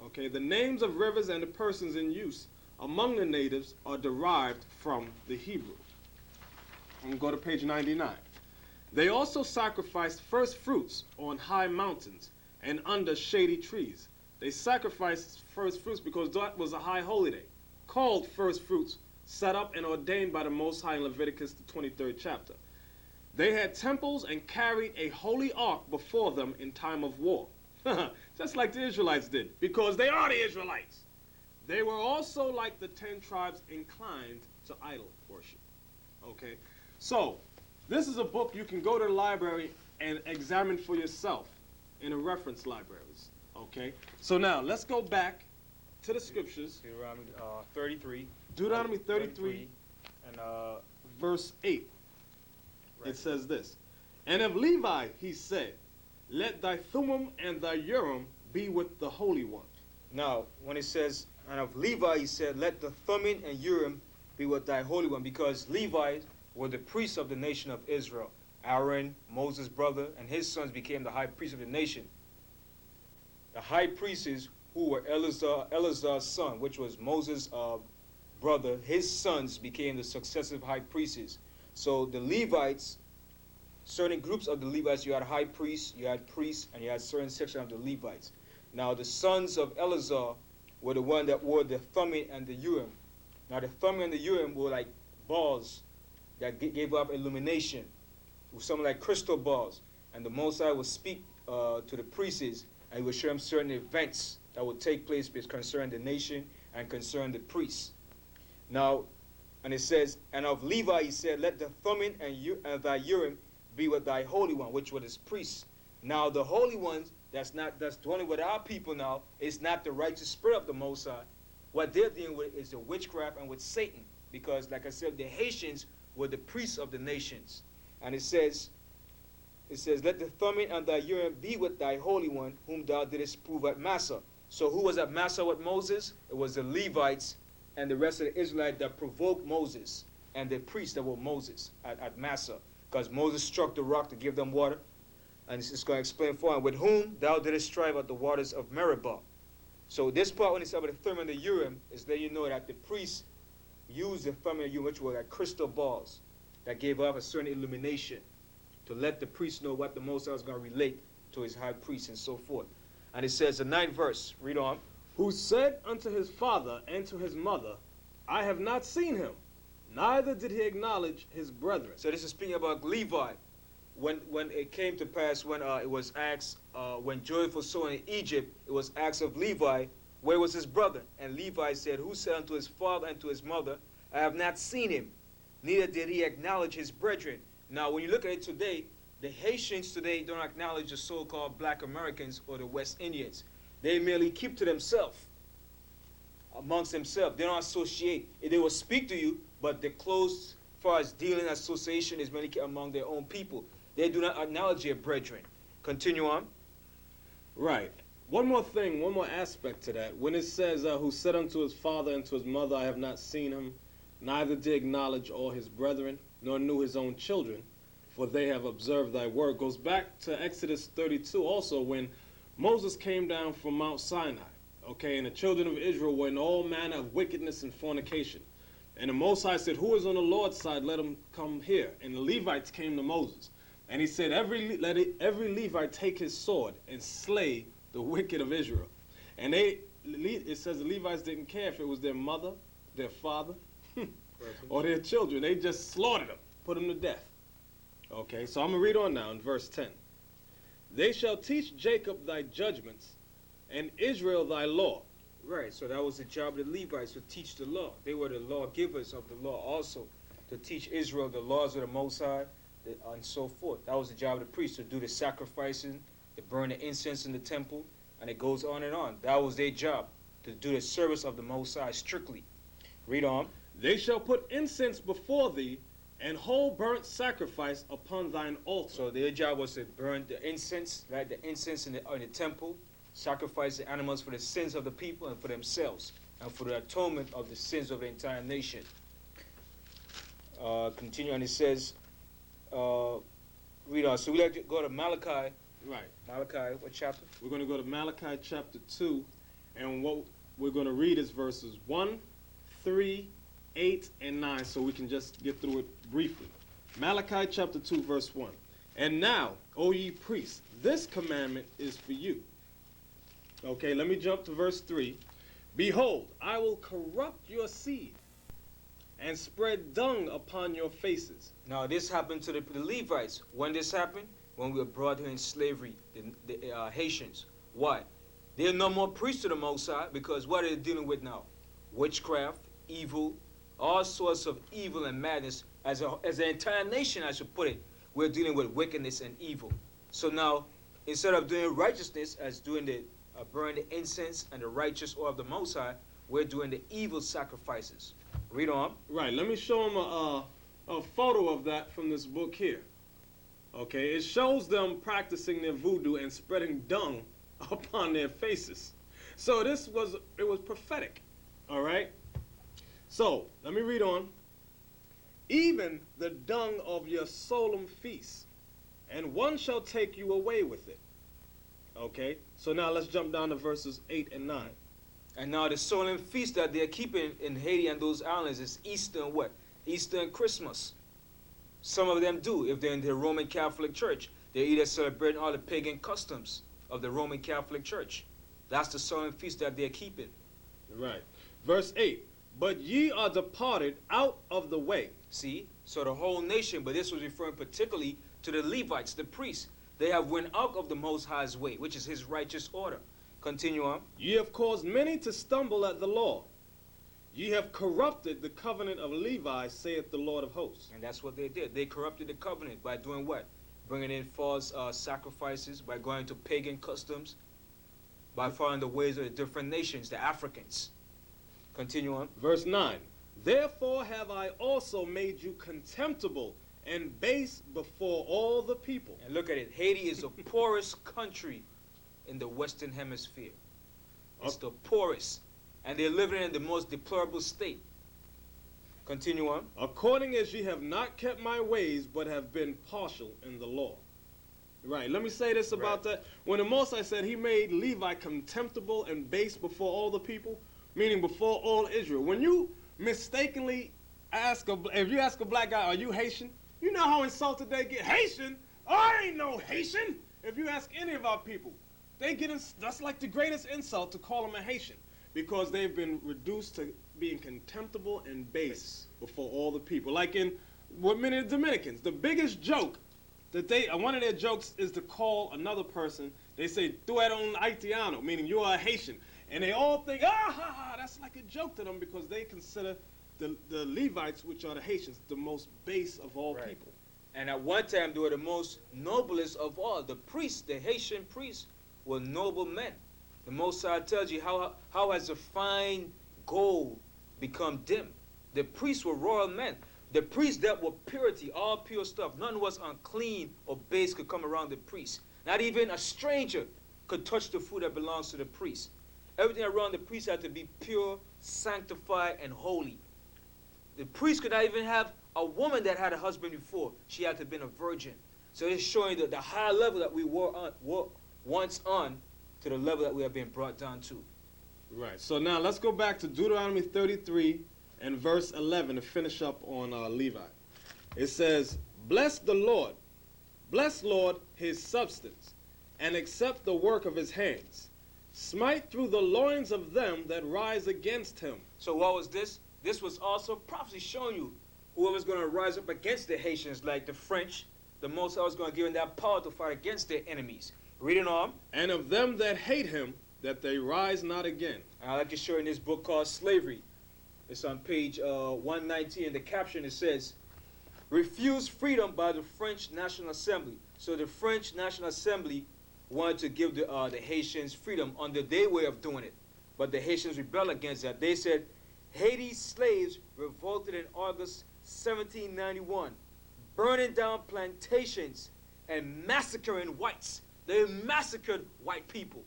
Okay, the names of rivers and the persons in use among the natives are derived from the Hebrew. I'm going to go to page 99. They also sacrificed first fruits on high mountains and under shady trees. They sacrificed first fruits because that was a high holy day, called first fruits, set up and ordained by the Most High in Leviticus, the 23rd chapter. They had temples and carried a holy ark before them in time of war. Just like the Israelites did, because they are the Israelites. They were also, like the 10 tribes, inclined to idol worship. Okay, so this is a book you can go to the library and examine for yourself in the reference libraries. Okay, so now let's go back to the scriptures. Deuteronomy 33. Deuteronomy 33 and verse 8. Right. It says this, "And of Levi he said, let thy Thummim and thy Urim be with the Holy One." Now, when it says, and of Levi, he said, let the Thummim and Urim be with thy Holy One, because Levi were the priests of the nation of Israel. Aaron, Moses' brother, and his sons became the high priests of the nation. The high priests who were Eleazar's son, which was Moses' brother, his sons became the successive high priests. So the Levites, certain groups of the Levites, you had high priests, you had priests, and you had certain sections of the Levites. Now the sons of Eleazar were the one that wore the Thummim and the Urim. Now the Thummim and the Urim were like balls that gave up illumination, something like crystal balls. And the Most High would speak to the priests, and he would show them certain events that would take place concerning the nation and concerning the priests. Now, and it says, and of Levi he said, let the Thummim and thy Urim be with thy Holy One, which was his priests. Now the Holy Ones, that's dwelling with our people now, is not the righteous spirit of the Most High. What they're dealing with is the witchcraft and with Satan, because like I said, the Haitians were the priests of the nations. And it says, let the Thummim and thy Urim be with thy Holy One, whom thou didst prove at Massa. So who was at Massa with Moses? It was the Levites and the rest of the Israelites that provoked Moses, and the priests that were Moses at Massa. Because Moses struck the rock to give them water. And it's going to explain for him, with whom thou didst strive at the waters of Meribah. So this part, when it's about the Thummim and the Urim, is letting you know that the priests used the Thummim and Urim, which were like crystal balls that gave off a certain illumination to let the priests know what the Most High was going to relate to his high priest and so forth. And it says, the 9th verse, read on. Who said unto his father and to his mother, I have not seen him, neither did he acknowledge his brethren. So this is speaking about Levi. When it came to pass, when it was asked, when Joseph was sold in Egypt, it was asked of Levi, where was his brother? And Levi said, who said unto his father and to his mother, I have not seen him, neither did he acknowledge his brethren. Now, when you look at it today, the Haitians today don't acknowledge the so-called black Americans or the West Indians. They merely keep to themselves, amongst themselves. They don't associate. They will speak to you, but the close, as far as dealing association, is merely among their own people. They do not acknowledge their brethren. Continue on. Right. One more thing, one more aspect to that. When it says, who said unto his father and to his mother, I have not seen him, neither did acknowledge all his brethren, nor knew his own children, for they have observed thy word. Goes back to Exodus 32 also, when Moses came down from Mount Sinai, okay, and the children of Israel were in all manner of wickedness and fornication. And the Most High said, who is on the Lord's side, let him come here. And the Levites came to Moses. And he said, let every Levite take his sword and slay the wicked of Israel. And it says the Levites didn't care if it was their mother, their father, or their children. They just slaughtered them, put them to death. Okay, so I'm going to read on now in verse 10. They shall teach Jacob thy judgments, and Israel thy law. Right, so that was the job of the Levites, to teach the law. They were the lawgivers of the law also, to teach Israel the laws of the Most High, and so forth. That was the job of the priest, to do the sacrificing, to burn the incense in the temple, and it goes on and on. That was their job, to do the service of the Most High strictly. Read on. They shall put incense before thee, and whole burnt sacrifice upon thine altar. So their job was to burn the incense, right? The incense in the temple, sacrifice the animals for the sins of the people and for themselves, and for the atonement of the sins of the entire nation. Continue, and it says, read on. So we like to go to Malachi. Right. Malachi, what chapter? We're going to go to Malachi chapter 2, and what we're going to read is verses 1, 3, 8, and 9, so we can just get through it briefly. Malachi chapter 2, verse 1. And now, O ye priests, this commandment is for you. Okay, let me jump to verse 3. Behold, I will corrupt your seed and spread dung upon your faces. Now, this happened to the Levites. When this happened? When we were brought here in slavery, the Haitians. Why? They're no more priests to the Most High, because what are they dealing with now? Witchcraft, evil, all sorts of evil and madness. As an entire nation, I should put it, we're dealing with wickedness and evil. So now, instead of doing righteousness, as doing the burn the incense and the righteous oil of the Most High, we're doing the evil sacrifices. Read on. Right, let me show them a photo of that from this book here. Okay, it shows them practicing their voodoo and spreading dung upon their faces. So it was prophetic, all right? So, let me read on. Even the dung of your solemn feasts, and one shall take you away with it. Okay, so now let's jump down to verses 8 and 9. And now the solemn feast that they're keeping in Haiti and those islands is Easter and what? Easter and Christmas. Some of them do. If they're in the Roman Catholic Church, they're either celebrating all the pagan customs of the Roman Catholic Church. That's the solemn feast that they're keeping. Right. Verse 8. But ye are departed out of the way. See? So the whole nation, but this was referring particularly to the Levites, the priests. They have went out of the Most High's way, which is his righteous order. Continue on. Ye have caused many to stumble at the law. Ye have corrupted the covenant of Levi, saith the Lord of hosts. And that's what they did. They corrupted the covenant by doing what? Bringing in false sacrifices, by going to pagan customs, by following the ways of the different nations, the Africans. Continue on. Verse 9. Therefore have I also made you contemptible and base before all the people. And look at it. Haiti is the poorest country in the Western Hemisphere. It's the poorest. And they're living in the most deplorable state. Continue on. According as ye have not kept my ways, but have been partial in the law. Right, let me say this about that. When the Most High said he made Levi contemptible and base before all the people, meaning before all Israel. When you mistakenly if you ask a black guy, are you Haitian? You know how insulted they get. Haitian? Oh, I ain't no Haitian. If you ask any of our people, that's like the greatest insult to call them a Haitian, because they've been reduced to being contemptible and base before all the people. Like in what many of the Dominicans, the biggest joke that one of their jokes is to call another person, they say, tu eres un haitiano, meaning you are a Haitian. And they all think, that's like a joke to them, because they consider the Levites, which are the Haitians, the most base of all people. And at one time, they were the most noblest of all. The priests, the Haitian priests, were noble men. The Most High tells you how has the fine gold become dim. The priests were royal men. The priests dealt with purity, all pure stuff. None was unclean or base could come around the priest. Not even a stranger could touch the food that belongs to the priest. Everything around the priest had to be pure, sanctified, and holy. The priest could not even have a woman that had a husband before. She had to have been a virgin. So it's showing the high level that we were once on to the level that we have been brought down to. Right. So now let's go back to Deuteronomy 33 and verse 11 to finish up on Levi. It says, bless the Lord. Bless, Lord, his substance, and accept the work of his hands. Smite through the loins of them that rise against him. So what was this? This was also prophecy showing you whoever's going to rise up against the Haitians, like the French, the Most High was going to give them that power to fight against their enemies. Reading on. And of them that hate him, that they rise not again. And I like to show in this book called Slavery. It's on page 119. In the caption it says, refuse freedom by the French National Assembly. So the French National Assembly wanted to give the Haitians freedom under their way of doing it. But the Haitians rebelled against that. They said, Haiti's slaves revolted in August 1791, burning down plantations and massacring whites. They massacred white people.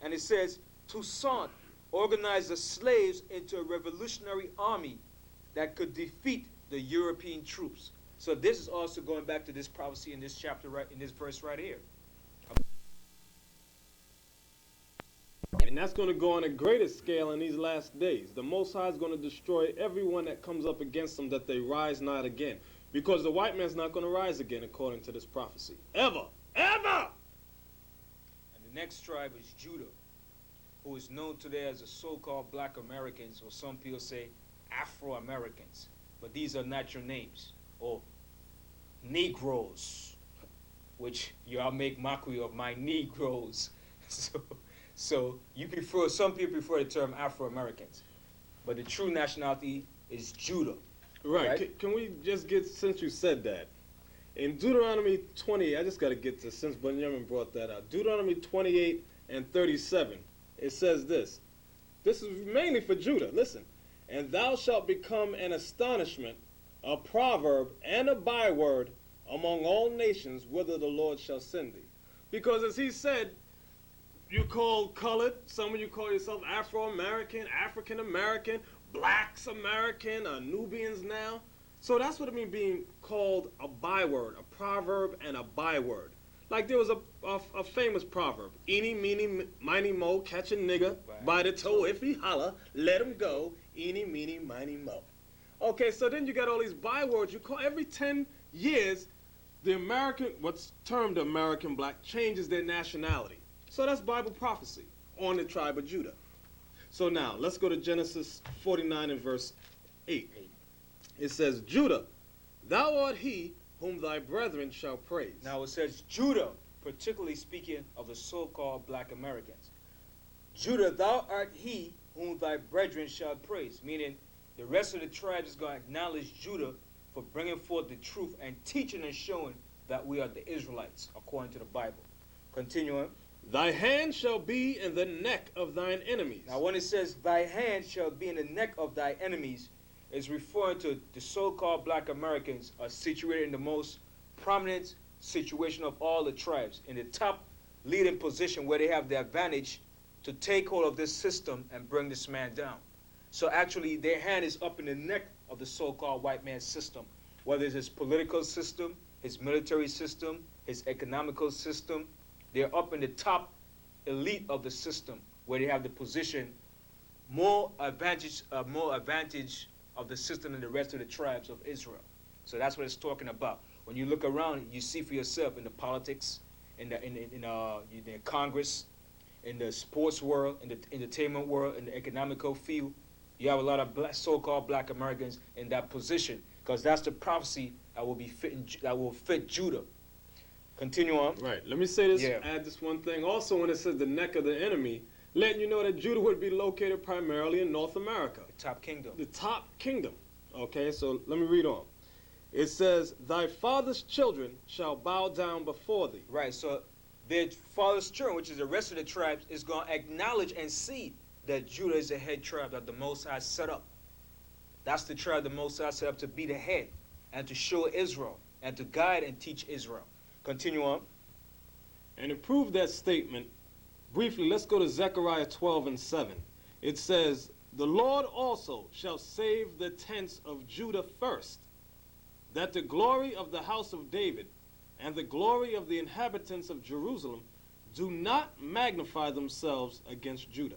And it says, Toussaint organized the slaves into a revolutionary army that could defeat the European troops. So this is also going back to this prophecy in this chapter, right in this verse right here. And that's going to go on a greater scale in these last days. The Most High is going to destroy everyone that comes up against them, that they rise not again. Because the white man's not going to rise again, according to this prophecy. Ever! Ever! And the next tribe is Judah, who is known today as the so-called Black Americans, or some people say Afro-Americans. But these are natural names, or Negroes, which y'all make mockery of my Negroes. So you prefer, some people prefer the term Afro-Americans. But the true nationality is Judah. Right. Can we just get, since you said that, in Deuteronomy 28, I just got to get to, since Benjamin brought that out, Deuteronomy 28 and 37, it says this. This is mainly for Judah. Listen. And thou shalt become an astonishment, a proverb, and a byword among all nations, whither the Lord shall send thee. Because as he said, you call colored, some of you call yourself Afro-American, African-American, Blacks American, Nubians now. So that's what it means being called a byword, a proverb and a byword. Like there was a famous proverb, eeny, meeny, miny, mo, catch a nigga by the toe. If he holler, let him go, eeny, meeny, miny, mo. Okay, so then you got all these bywords. You call every 10 years, the American, what's termed American black, changes their nationality. So that's Bible prophecy on the tribe of Judah. So now, let's go to Genesis 49 and verse 8. It says, Judah, thou art he whom thy brethren shall praise. Now it says Judah, particularly speaking of the so-called Black Americans. Judah, thou art he whom thy brethren shall praise. Meaning, the rest of the tribes is going to acknowledge Judah for bringing forth the truth and teaching and showing that we are the Israelites, according to the Bible. Continuing. Thy hand shall be in the neck of thine enemies. Now when it says, thy hand shall be in the neck of thy enemies, is referring to the so-called Black Americans are situated in the most prominent situation of all the tribes, in the top leading position where they have the advantage to take hold of this system and bring this man down. So actually their hand is up in the neck of the so-called white man's system, whether it's his political system, his military system, his economical system. They're up in the top elite of the system where they have the position more advantage of the system than the rest of the tribes of Israel. So that's what it's talking about. When you look around, you see for yourself in the politics, in the Congress, in the sports world, in the entertainment world, in the economical field, you have a lot of so-called Black Americans in that position, because that's the prophecy that will fit Judah. Continue on. Right. Let me say this, add this one thing. Also, when it says the neck of the enemy, letting you know that Judah would be located primarily in North America. The top kingdom. The top kingdom. Okay, so let me read on. It says, thy father's children shall bow down before thee. Right, so their father's children, which is the rest of the tribes, is going to acknowledge and see that Judah is the head tribe that the Most High set up. That's the tribe the Most High set up to be the head and to show Israel and to guide and teach Israel. Continue on. And to prove that statement, briefly, let's go to Zechariah 12 and 7. It says, The Lord also shall save the tents of Judah first, that the glory of the house of David and the glory of the inhabitants of Jerusalem do not magnify themselves against Judah.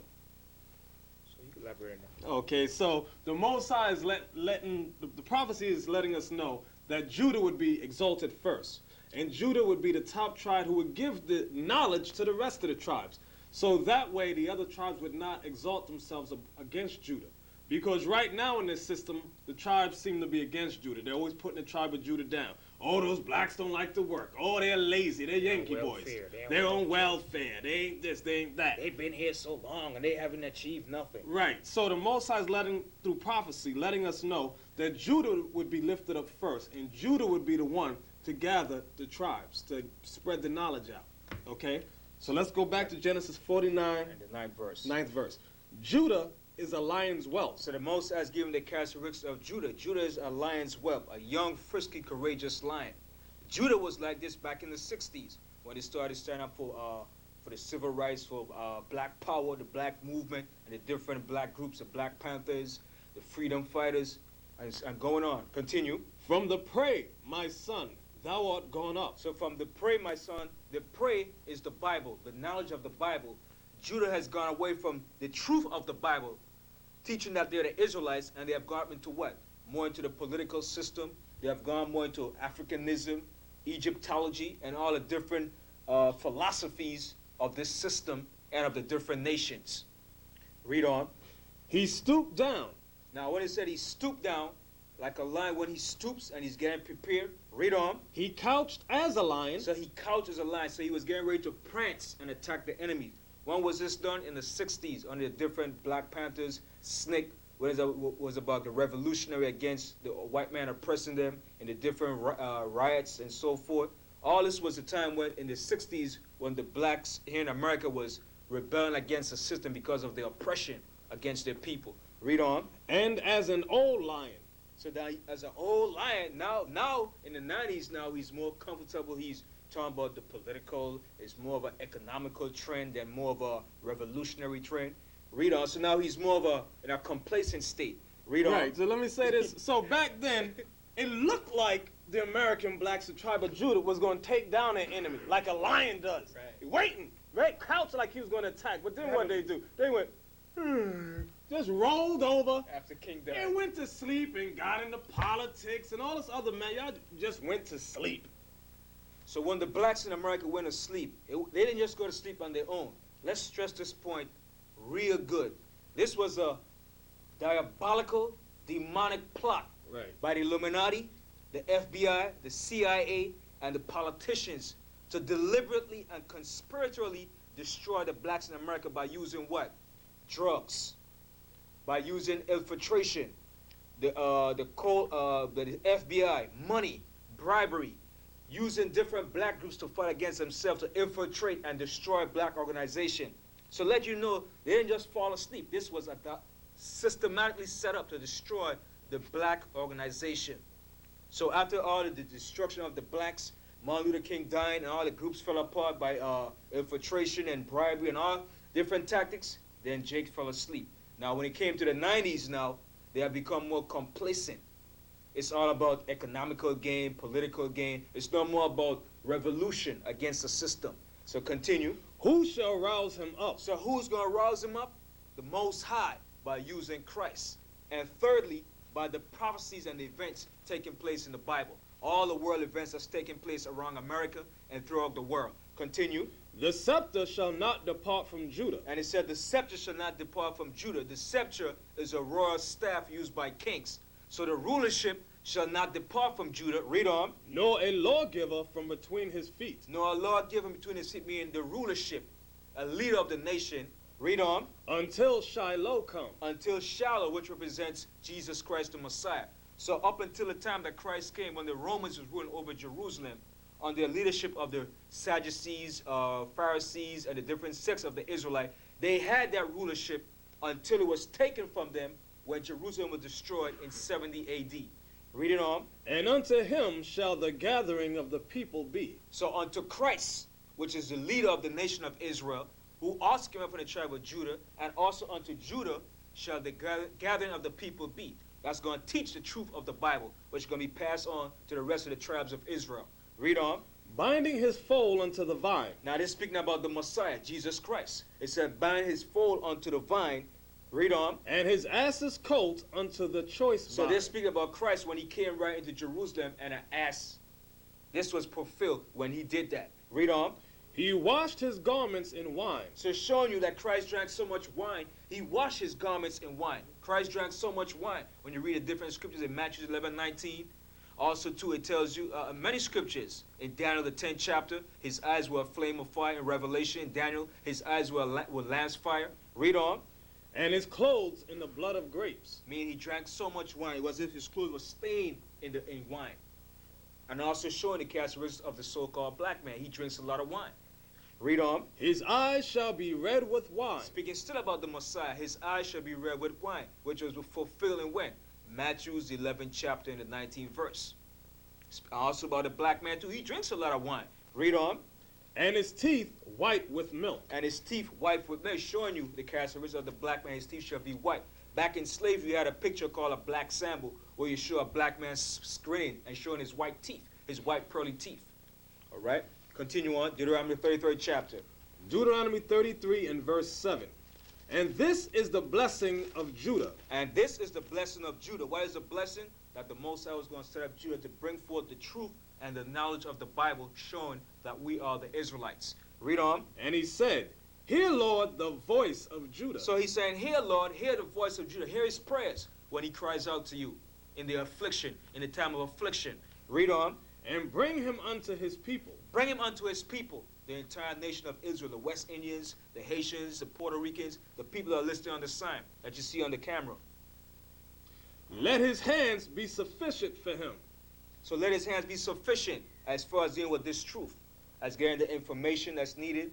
So you can elaborate on that. Okay, so the Most High is the prophecy is letting us know that Judah would be exalted first. And Judah would be the top tribe who would give the knowledge to the rest of the tribes. So that way the other tribes would not exalt themselves against Judah. Because right now in this system, the tribes seem to be against Judah. They're always putting the tribe of Judah down. Oh, those blacks don't like to work. Oh, they're lazy. They're Yankee boys. They're on welfare. They ain't this, they ain't that. They've been here so long and they haven't achieved nothing. Right. So the Most High is through prophecy, letting us know that Judah would be lifted up first. And Judah would be the one to gather the tribes, to spread the knowledge out. Okay? So let's go back to Genesis 49. And the 9th verse. 9th verse. Judah is a lion's whelp. So the Most High has given the characteristics of Judah. Judah is a lion's whelp, a young, frisky, courageous lion. Judah was like this back in the 60s when they started standing up for the civil rights, for black power, the black movement, and the different black groups, the Black Panthers, the freedom fighters, and going on. Continue. From the prey, my son, thou art gone up. So from the prey, my son, the prey is the Bible, the knowledge of the Bible. Judah has gone away from the truth of the Bible, teaching that they're the Israelites, and they have gone into what? More into the political system. They have gone more into Africanism, Egyptology, and all the different philosophies of this system and of the different nations. Read on. He stooped down. Now, when it said he stooped down, like a lion when he stoops and he's getting prepared, read on. He couched as a lion. So he couched as a lion, so he was getting ready to prance and attack the enemy. When was this done? In the 60s, under the different Black Panthers, SNCC, was about the revolutionary against the white man oppressing them, and the different riots and so forth. All this was a time when, in the 60s, when the blacks here in America was rebelling against the system because of the oppression against their people. Read on. And as an old lion. So now, as an old lion, now in the 90s, now he's more comfortable. He's talking about the political. It's more of an economical trend than more of a revolutionary trend. Read on. So now he's more of in a complacent state. Read on. Right. So let me say this. So back then, it looked like the American blacks, the tribe of Judah, was going to take down their enemy like a lion does. Right. Waiting, right? Crouched like he was going to attack. But then what they do? They went, just rolled over. After King died. And went to sleep and got into politics and all this other, man. Y'all just went to sleep. So when the blacks in America went to sleep, they didn't just go to sleep on their own. Let's stress this point real good. This was a diabolical, demonic plot by the Illuminati, the FBI, the CIA, and the politicians to deliberately and conspiratorially destroy the blacks in America by using what? Drugs. By using infiltration, the FBI, money, bribery, using different black groups to fight against themselves to infiltrate and destroy black organization. So let you know, they didn't just fall asleep. This was systematically set up to destroy the black organization. So after all the destruction of the blacks, Martin Luther King dying, and all the groups fell apart by infiltration and bribery and all different tactics, then Jake fell asleep. Now when it came to the 90s now, they have become more complacent. It's all about economical gain, political gain. It's no more about revolution against the system. So continue. Who shall rouse him up? So who's going to rouse him up? The Most High, by using Christ. And thirdly, by the prophecies and the events taking place in the Bible. All the world events that's taking place around America and throughout the world. Continue. The scepter shall not depart from Judah. And it said the scepter shall not depart from Judah. The scepter is a royal staff used by kings. So the rulership shall not depart from Judah. Read on. Nor a lawgiver from between his feet. Nor a lawgiver between his feet, meaning the rulership, a leader of the nation. Read on. Until Shiloh come. Until Shiloh, which represents Jesus Christ the Messiah. So up until the time that Christ came, when the Romans was ruling over Jerusalem, under the leadership of the Sadducees, Pharisees, and the different sects of the Israelite, they had that rulership until it was taken from them when Jerusalem was destroyed in 70 A.D. Read it on. And unto him shall the gathering of the people be. So unto Christ, which is the leader of the nation of Israel, who also came up from the tribe of Judah, and also unto Judah, shall the gathering of the people be. That's going to teach the truth of the Bible, which is going to be passed on to the rest of the tribes of Israel. Read on. Binding his foal unto the vine. Now they're speaking about the Messiah, Jesus Christ. It said, bind his foal unto the vine. Read on. And his ass's colt unto the choice So vine. they're speaking about Christ when he came right into Jerusalem and an ass. This was fulfilled when he did that. Read on. He washed his garments in wine. So it's showing you that Christ drank so much wine, he washed his garments in wine. Christ drank so much wine. When you read the different scriptures in Matthew 11:19, also too it tells you many scriptures. In Daniel the 10th chapter, his eyes were a flame of fire. In Revelation, in Daniel, his eyes were lamb's fire. Read on. And his clothes in the blood of grapes. Meaning he drank so much wine, it was as if his clothes were stained in wine. And also showing the characteristics of the so-called black man. He drinks a lot of wine. Read on. His eyes shall be red with wine. Speaking still about the Messiah, his eyes shall be red with wine, which was fulfilled in when? Matthew's 11th chapter in the 19th verse. Also about the black man too. He drinks a lot of wine. Read on. And his teeth white with milk. And his teeth white with milk, showing you the characteristics of the black man. His teeth shall be white. Back in slavery, you had a picture called a black sample, where you show a black man grinning and showing his white teeth, his white pearly teeth. All right. Continue on. Deuteronomy 33rd chapter. Deuteronomy 33 and verse 7. And this is the blessing of Judah. And this is the blessing of Judah. What is the blessing? That the Most High was going to set up Judah to bring forth the truth and the knowledge of the Bible, showing that we are the Israelites. Read on. And he said, Hear, Lord, the voice of Judah. So he's saying, Hear, Lord, hear the voice of Judah. Hear his prayers when he cries out to you in the affliction, in the time of affliction. Read on. And bring him unto his people. Bring him unto his people, the entire nation of Israel, the West Indians, the Haitians, the Puerto Ricans, the people that are listed on the sign that you see on the camera. Let his hands be sufficient for him. So let his hands be sufficient as far as dealing with this truth, as getting the information that's needed,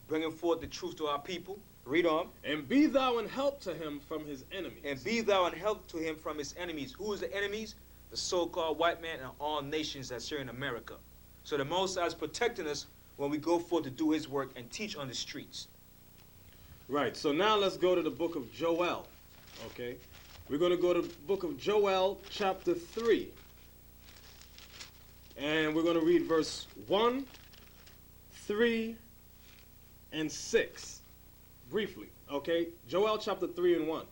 bringing forth the truth to our people. Read on. And be thou an help to him from his enemies. And be thou an help to him from his enemies. Who is the enemies? The so-called white man and all nations that's here in America. So the Most High is protecting us when we go forth to do his work and teach on the streets. Right, so now let's go to the book of Joel, okay? We're going to go to the book of Joel, chapter 3. And we're going to read verse 1, 3, and 6, briefly, okay? Joel chapter 3 and 1.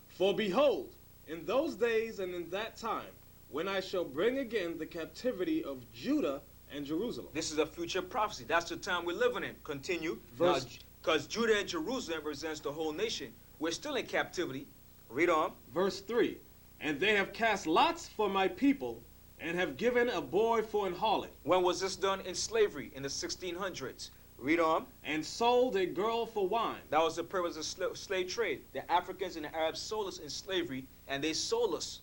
For behold, in those days and in that time, when I shall bring again the captivity of Judah and Jerusalem. This is a future prophecy. That's the time we're living in. Continue. Verse- Because Judah and Jerusalem represents the whole nation. We're still in captivity. Read on. Verse 3. And they have cast lots for my people, and have given a boy for an harlot, When was this done? In slavery, in the 1600s. Read on. and sold a girl for wine. That was the purpose of slave trade. The Africans and the Arabs sold us in slavery, and they sold us.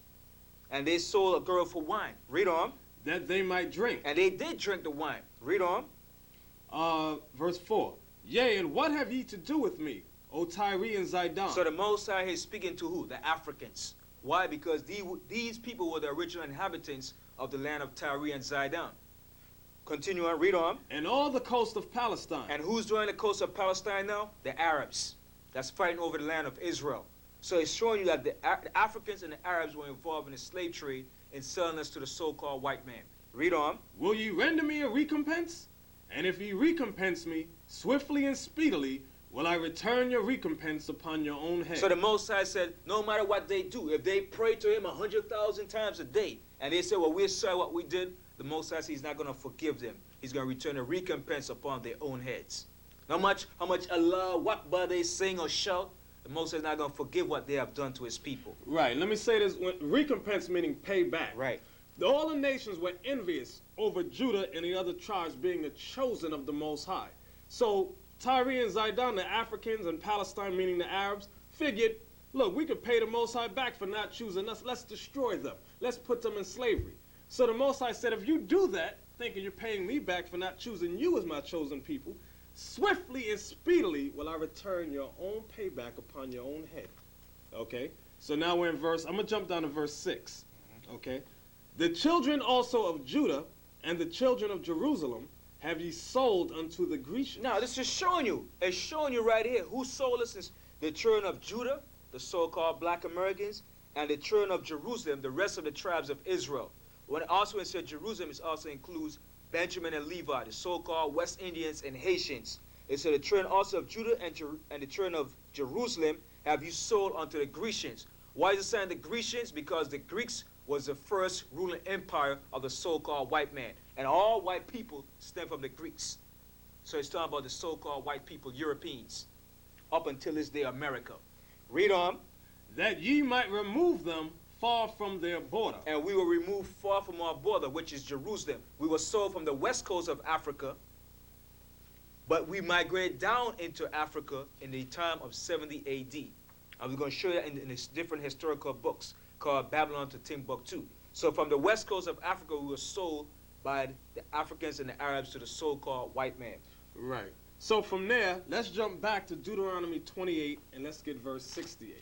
And they sold a girl for wine. Read on. That they might drink. And they did drink the wine. Read on. Verse 4. Yea, and what have ye to do with me, O Tyre and Zidon? So the Most High is speaking to who? The Africans. Why? Because these people were the original inhabitants of the land of Tyre and Zidon. Continue on. Read on. and all the coast of Palestine. And who's doing the coast of Palestine now? The Arabs. That's fighting over the land of Israel. So it's showing you that the Africans and the Arabs were involved in the slave trade in selling us to the so-called white man. Read on. Will ye render me a recompense? And if ye recompense me, swiftly and speedily will I return your recompense upon your own head. So the Most High said, no matter what they do, if they pray to him 100,000 times a day, and they say, well, we're sorry what we did, the Most High says he's not going to forgive them. He's going to return a recompense upon their own heads. No much how much Allah, Akbar they sing or shout, the Most High is not going to forgive what they have done to his people. Right, let me say this. Recompense meaning pay back. Right. All the nations were envious over Judah and the other tribes being the chosen of the Most High. So Tyre and Zidon, the Africans, and Palestine, meaning the Arabs, figured, look, we could pay the Most High back for not choosing us. Let's destroy them. Let's put them in slavery. So the Most High said, if you do that, thinking you're paying me back for not choosing you as my chosen people, swiftly and speedily will I return your own payback upon your own head. Okay? So now we're in verse, I'm going to jump down to verse 6. Okay? The children also of Judah and the children of Jerusalem have ye sold unto the Grecians. Now, this is showing you. It's showing you right here who sold us is the children of Judah the so-called black Americans, and the children of Jerusalem, the rest of the tribes of Israel. When it said Jerusalem, it also includes Benjamin and Levi, the so-called West Indians and Haitians. It said the children also of Judah and the children of Jerusalem have you sold unto the Grecians. Why is it saying the Grecians? Because the Greeks was the first ruling empire of the so-called white man. And all white people stem from the Greeks. So it's talking about the so-called white people, Europeans, up until this day, America. Read on. That ye might remove them far from their border. And we were removed far from our border, which is Jerusalem. We were sold from the west coast of Africa, but we migrated down into Africa in the time of 70 A.D. I was going to show you that in different historical books called Babylon to Timbuktu. So from the west coast of Africa, we were sold by the Africans and the Arabs to the so-called white man. Right. So from there, let's jump back to Deuteronomy 28, and let's get verse 68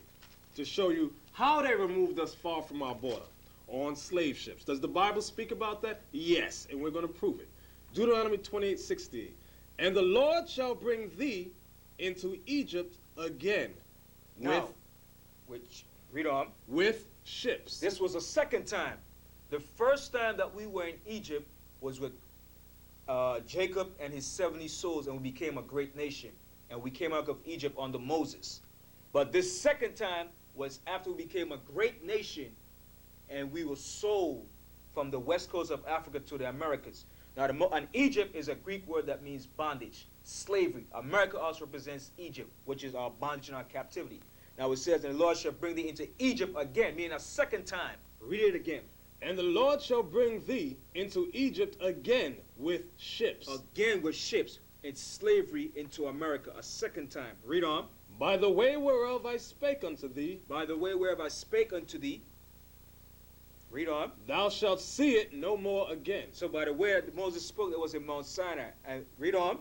to show you how they removed us far from our border on slave ships. Does the Bible speak about that? Yes, and we're going to prove it. Deuteronomy 28:68. And the Lord shall bring thee into Egypt again read on. With ships. This was the second time. The first time that we were in Egypt was with Jacob and his 70 souls, and we became a great nation. And we came out of Egypt under Moses. But this second time was after we became a great nation, and we were sold from the west coast of Africa to the Americas. Now, and Egypt is a Greek word that means bondage, slavery. America also represents Egypt, which is our bondage and our captivity. Now it says, and the Lord shall bring thee into Egypt again, meaning a second time. Read it again. And the Lord shall bring thee into Egypt again with ships. Again with ships, in slavery into America, a second time. Read on. By the way whereof I spake unto thee. By the way whereof I spake unto thee. Read on. Thou shalt see it no more again. So by the way that Moses spoke, that was in Mount Sinai. And read on.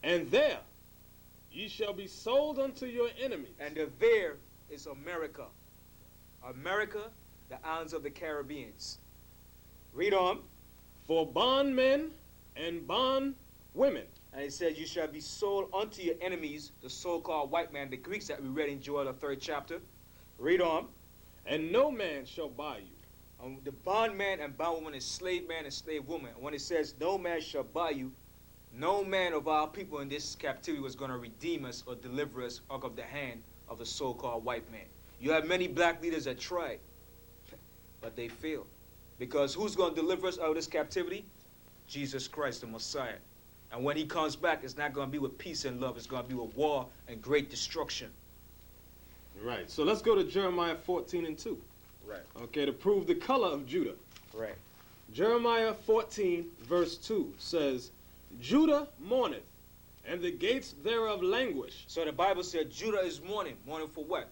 And there ye shall be sold unto your enemies. And the there is America. America, the islands of the Caribbeans. Read on. For bondmen and bondwomen. And it says, you shall be sold unto your enemies, the so-called white man, the Greeks that we read in Joel, the 3rd chapter. Read on. And no man shall buy you. The bondman and bondwoman is slave man and slave woman. And when it says, no man shall buy you, no man of our people in this captivity was going to redeem us or deliver us out of the hand of the so-called white man. You have many black leaders that tried, but they failed. Because who's going to deliver us out of this captivity? Jesus Christ, the Messiah. And when he comes back, it's not going to be with peace and love. It's going to be with war and great destruction. Right. So let's go to Jeremiah 14:2. Right. Okay, to prove the color of Judah. Right. Jeremiah 14, verse 2 says, Judah mourneth, and the gates thereof languish. So the Bible said Judah is mourning. Mourning for what?